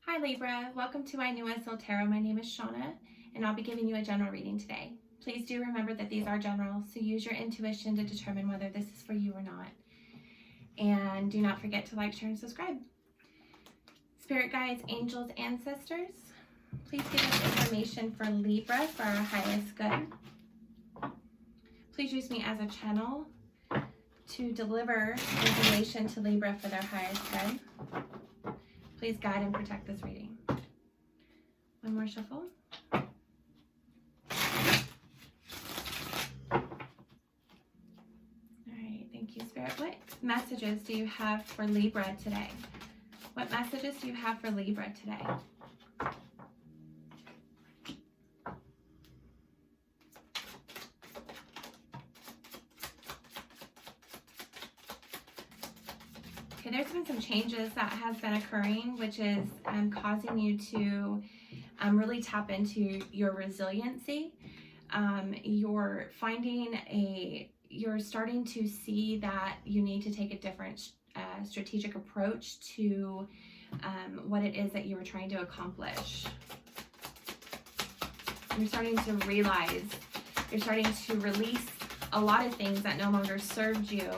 Hi Libra, welcome to inuasoultarot. My name is Shauna and I'll be giving you a general reading today. Please do remember that these are general, so use your intuition to determine whether this is for you or not. And do not forget to like, share, and subscribe. Spirit guides, angels, ancestors, please give us information for Libra for our highest good. Please use me as a channel to deliver information to Libra for their highest good. Please guide and protect this reading. One more shuffle. All right, thank you, Spirit. What messages do you have for Libra today? What messages do you have for Libra today? Okay, there's been some changes that has been occurring, which is causing you to really tap into your resiliency. You're starting to see that you need to take a different strategic approach to what it is that you were trying to accomplish. You're starting to realize, you're starting to release a lot of things that no longer served you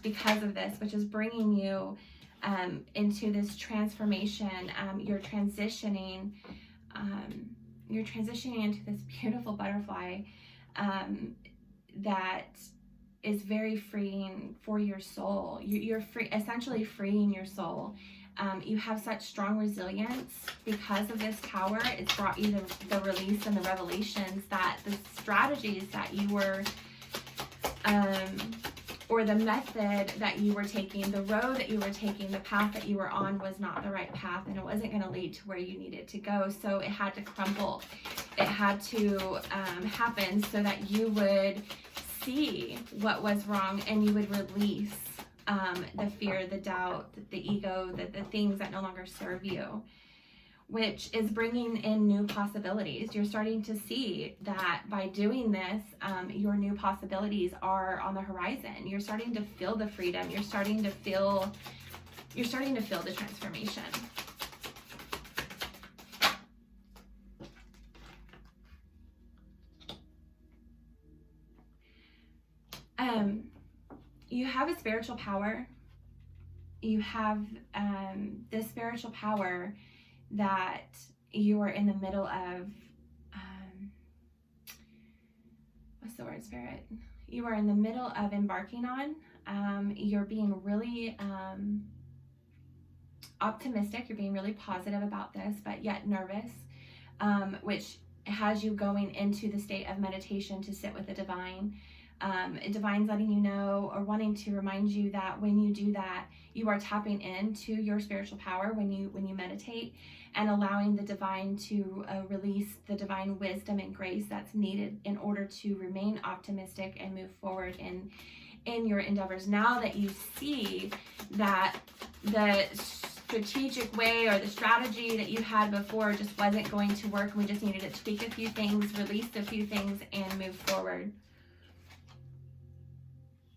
because of this, which is bringing you into this transformation. You're transitioning into this beautiful butterfly that is very freeing for your soul. You're essentially freeing your soul. You have such strong resilience because of this tower. It's brought you the release and the revelations that the strategies that you were or the method that you were taking, the road that you were taking, the path that you were on was not the right path, and it wasn't going to lead to where you needed to go. So it had to crumble. It had to happen so that you would see what was wrong and you would release the fear, the doubt, the ego, the things that no longer serve you, which is bringing in new possibilities. You're starting to see that by doing this, your new possibilities are on the horizon. You're starting to feel the freedom. You're starting to feel the transformation. You have a spiritual power. You have this spiritual power that you are in the middle of, what's the word, Spirit? You are in the middle of embarking on. You're being really optimistic. You're being really positive about this, but yet nervous, which has you going into the state of meditation to sit with the divine. Divine's letting you know or wanting to remind you that when you do that, you are tapping into your spiritual power when you meditate, and allowing the divine to release the divine wisdom and grace that's needed in order to remain optimistic and move forward in your endeavors. Now that you see that the strategic way or the strategy that you had before just wasn't going to work, we just needed to tweak a few things, release a few things, and move forward.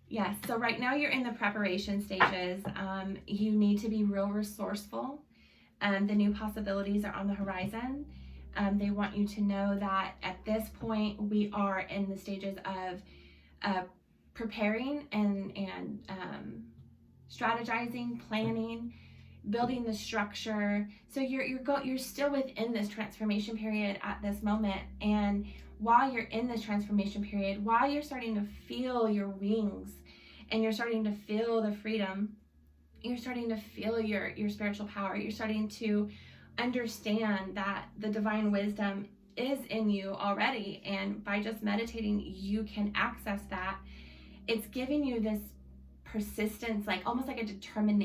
Yes, so right now you're in the preparation stages. You need to be real resourceful. The new possibilities are on the horizon. They want you to know that at this point we are in the stages of preparing and strategizing, planning, building the structure. So you're still within this transformation period at this moment, and while you're in this transformation period, while you're starting to feel your wings and you're starting to feel the freedom, you're starting to feel your spiritual power, you're starting to understand that the divine wisdom is in you already, and by just meditating you can access that. It's giving you this persistence, like almost like a determined,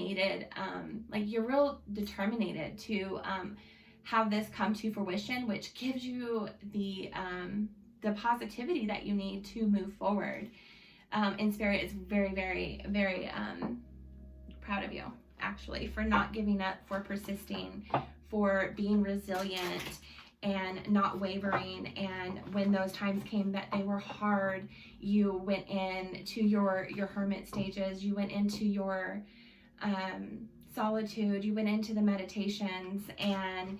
like you're real determined to have this come to fruition, which gives you the positivity that you need to move forward. And Spirit is very, very, very proud of you, actually, for not giving up, for persisting, for being resilient and not wavering. And when those times came that they were hard, you went into your hermit stages, you went into your solitude, you went into the meditations and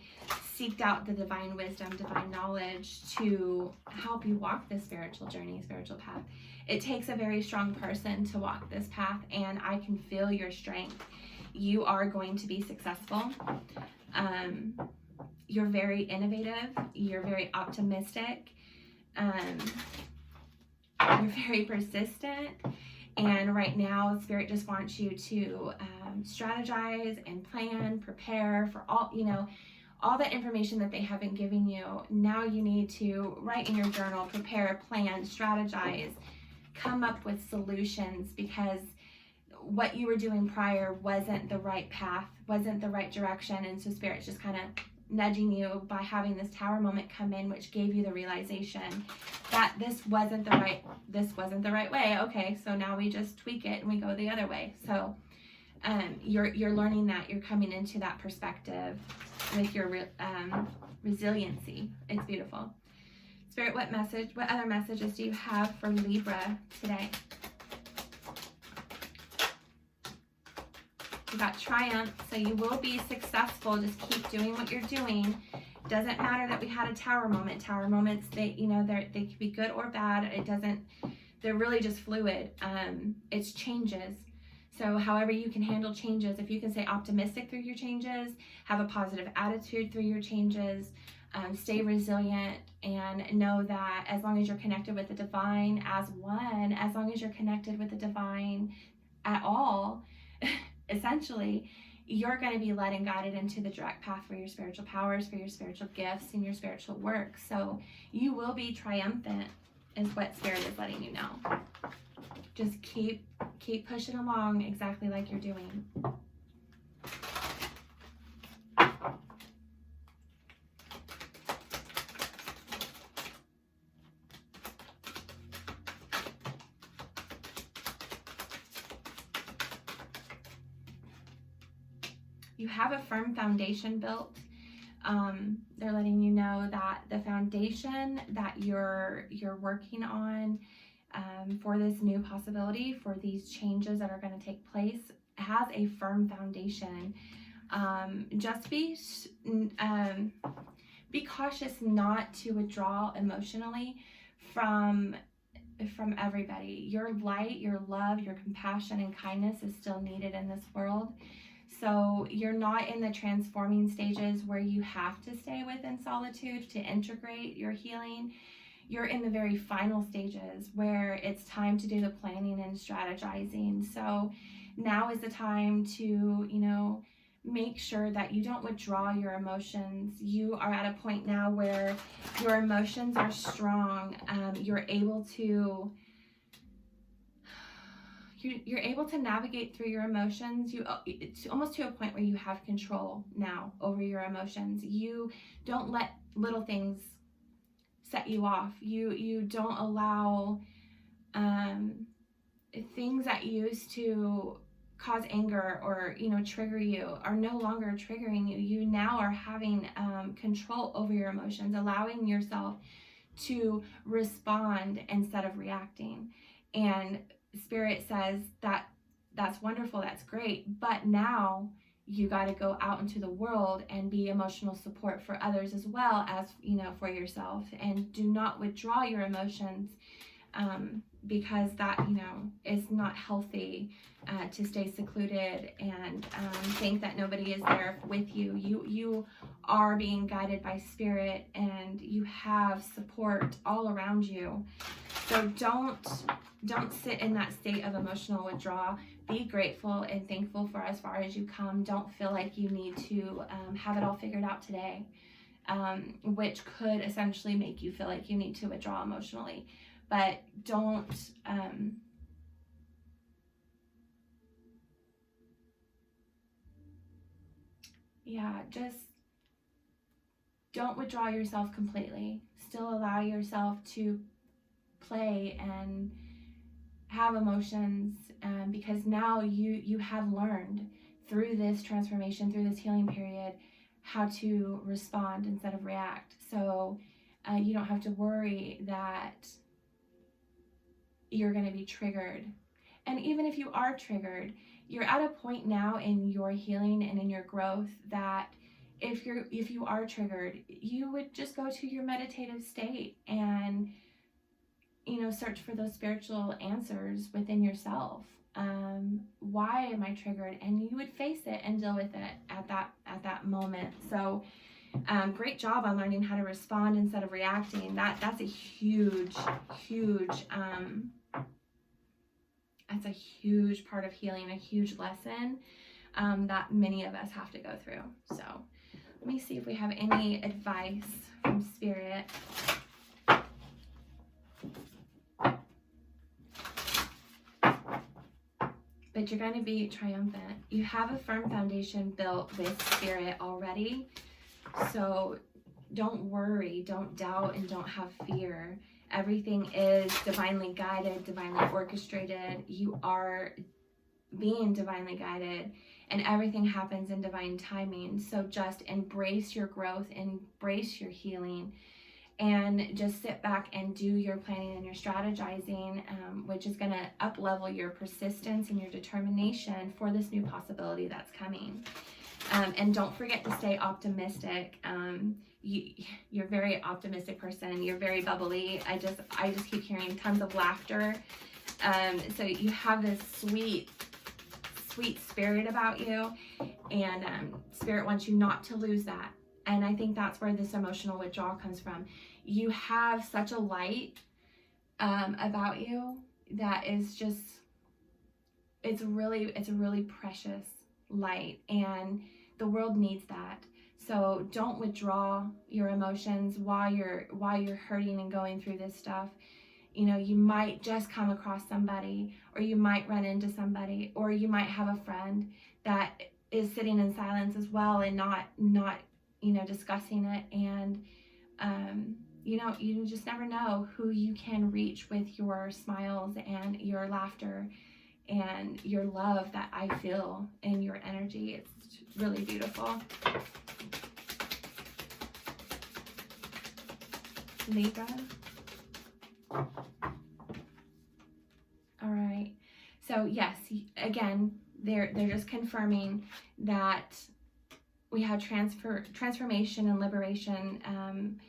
seeked out the divine wisdom, divine knowledge to help you walk this spiritual journey, spiritual path. It takes a very strong person to walk this path, and I can feel your strength. You are going to be successful. You're very innovative. You're very optimistic. You're very persistent. And right now, Spirit just wants you to strategize and plan, prepare for all that information that they have been giving you. Now you need to write in your journal, prepare, plan, strategize, come up with solutions, because what you were doing prior wasn't the right path, wasn't the right direction. And so Spirit's just kind of nudging you by having this Tower moment come in, which gave you the realization that this wasn't the right way. Okay, so now we just tweak it and we go the other way. So you're learning that, you're coming into that perspective with your resiliency. It's beautiful. Spirit, what other messages do you have for Libra today? You got triumph, so you will be successful. Just keep doing what you're doing. Doesn't matter that we had a Tower moment. Tower moments, they could be good or bad. They're really just fluid. It's changes. So however you can handle changes, if you can stay optimistic through your changes, have a positive attitude through your changes, stay resilient, and know that as long as you're connected with the divine as one, as long as you're connected with the divine at all, essentially, you're going to be led and guided into the direct path for your spiritual powers, for your spiritual gifts, and your spiritual work. So you will be triumphant, is what Spirit is letting you know. Just keep pushing along exactly like you're doing. You have a firm foundation built. They're letting you know that the foundation that you're working on for this new possibility, for these changes that are going to take place, has a firm foundation. Just be cautious not to withdraw emotionally from everybody. Your light, your love, your compassion and kindness is still needed in this world. So you're not in the transforming stages where you have to stay within solitude to integrate your healing. You're in the very final stages where it's time to do the planning and strategizing. So now is the time to, make sure that you don't withdraw your emotions. You are at a point now where your emotions are strong. You're able to navigate through your emotions. It's almost to a point where you have control now over your emotions. You don't let little things set you off. You don't allow things that used to cause anger or trigger you are no longer triggering you. You now are having control over your emotions, allowing yourself to respond instead of reacting. And Spirit says that that's wonderful, that's great, but now you got to go out into the world and be emotional support for others as well as for yourself, and do not withdraw your emotions, because that is not healthy, to stay secluded and think that nobody is there with you. You are being guided by Spirit, and you have support all around you. So don't sit in that state of emotional withdrawal. Be grateful and thankful for as far as you come. Don't feel like you need to have it all figured out today, which could essentially make you feel like you need to withdraw emotionally. But don't just don't withdraw yourself completely. Still allow yourself to play and have emotions, because now you have learned through this transformation, through this healing period, how to respond instead of react. So you don't have to worry that you're going to be triggered. And even if you are triggered, you're at a point now in your healing and in your growth that if you are triggered, you would just go to your meditative state and, you know, search for those spiritual answers within yourself. Why am I triggered? And you would face it and deal with it at that moment. So great job on learning how to respond instead of reacting. That's a huge that's a huge part of healing, a huge lesson that many of us have to go through. So let me see if we have any advice from Spirit. But you're going to be triumphant. You have a firm foundation built with Spirit already. So don't worry, don't doubt, and don't have fear. Everything is divinely guided, divinely orchestrated. You are being divinely guided, and everything happens in divine timing. So just embrace your growth, embrace your healing, and just sit back and do your planning and your strategizing, which is going to up-level your persistence and your determination for this new possibility that's coming. And don't forget to stay optimistic. You're a very optimistic person. You're very bubbly. I just keep hearing tons of laughter. So you have this sweet spirit about you, and Spirit wants you not to lose that. And I think that's where this emotional withdrawal comes from. You have such a light about you that is just, it's a really precious light, and the world needs that. So don't withdraw your emotions while you're hurting and going through this stuff. You know, you might just come across somebody, or you might run into somebody, or you might have a friend that is sitting in silence as well and not you know, discussing it. And you know, you just never know who you can reach with your smiles and your laughter and your love that I feel in your energy. It's really beautiful. Libra. All right. So yes, again, they're just confirming that we have transformation and liberation, and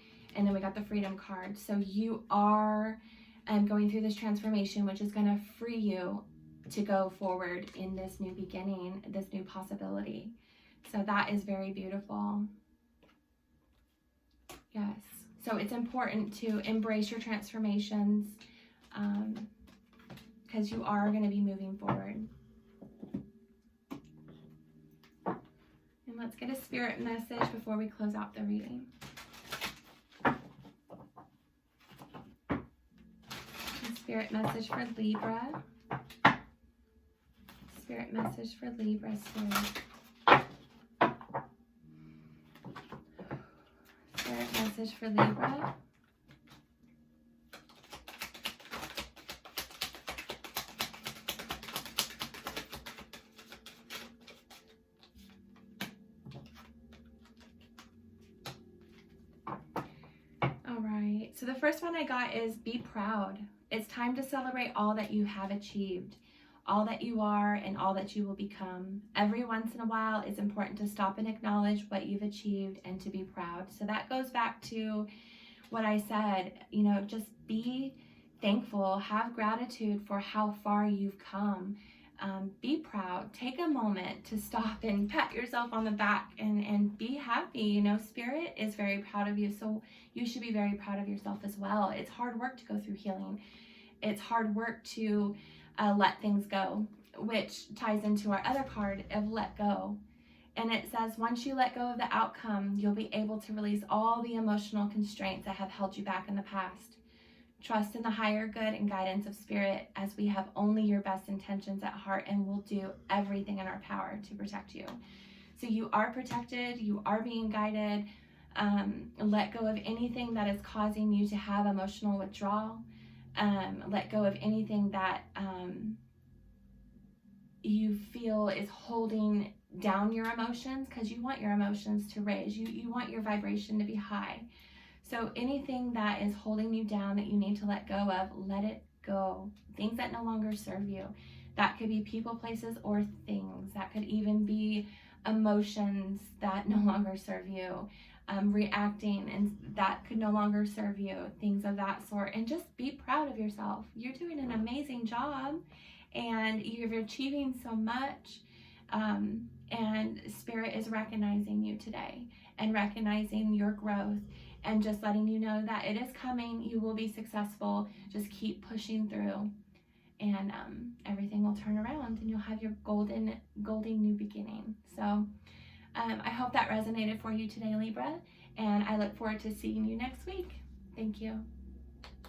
then we got the freedom card. So you are going through this transformation, which is going to free you to go forward in this new beginning, this new possibility. So that is very beautiful. Yes. So it's important to embrace your transformations, because you are going to be moving forward. And let's get a spirit message before we close out the reading. A spirit message for Libra. Spirit message for Libra, Spirit. Spirit message for Libra. All right, so the first one I got is be proud. It's time to celebrate all that you have achieved, all that you are, and all that you will become. Every once in a while, it's important to stop and acknowledge what you've achieved and to be proud. So that goes back to what I said, you know, just be thankful, have gratitude for how far you've come. Be proud. Take a moment to stop and pat yourself on the back and be happy. You know, Spirit is very proud of you, so you should be very proud of yourself as well. It's hard work to go through healing. It's hard work to let things go, which ties into our other card of let go. And it says, once you let go of the outcome, you'll be able to release all the emotional constraints that have held you back in the past. Trust in the higher good and guidance of Spirit, as we have only your best intentions at heart and will do everything in our power to protect you. So you are protected, you are being guided. Let go of anything that is causing you to have emotional withdrawal. Let go of anything that you feel is holding down your emotions, because you want your emotions to raise. You want your vibration to be high. So anything that is holding you down that you need to let go of, let it go. Things that no longer serve you. That could be people, places, or things. That could even be emotions that no longer serve you, reacting, and that could no longer serve you, things of that sort. And just be proud of yourself. You're doing an amazing job, and you're achieving so much. And Spirit is recognizing you today and recognizing your growth and just letting you know that it is coming. You will be successful. Just keep pushing through, and everything will turn around, and you'll have your golden new beginning. So I hope that resonated for you today, Libra, and I look forward to seeing you next week. Thank you.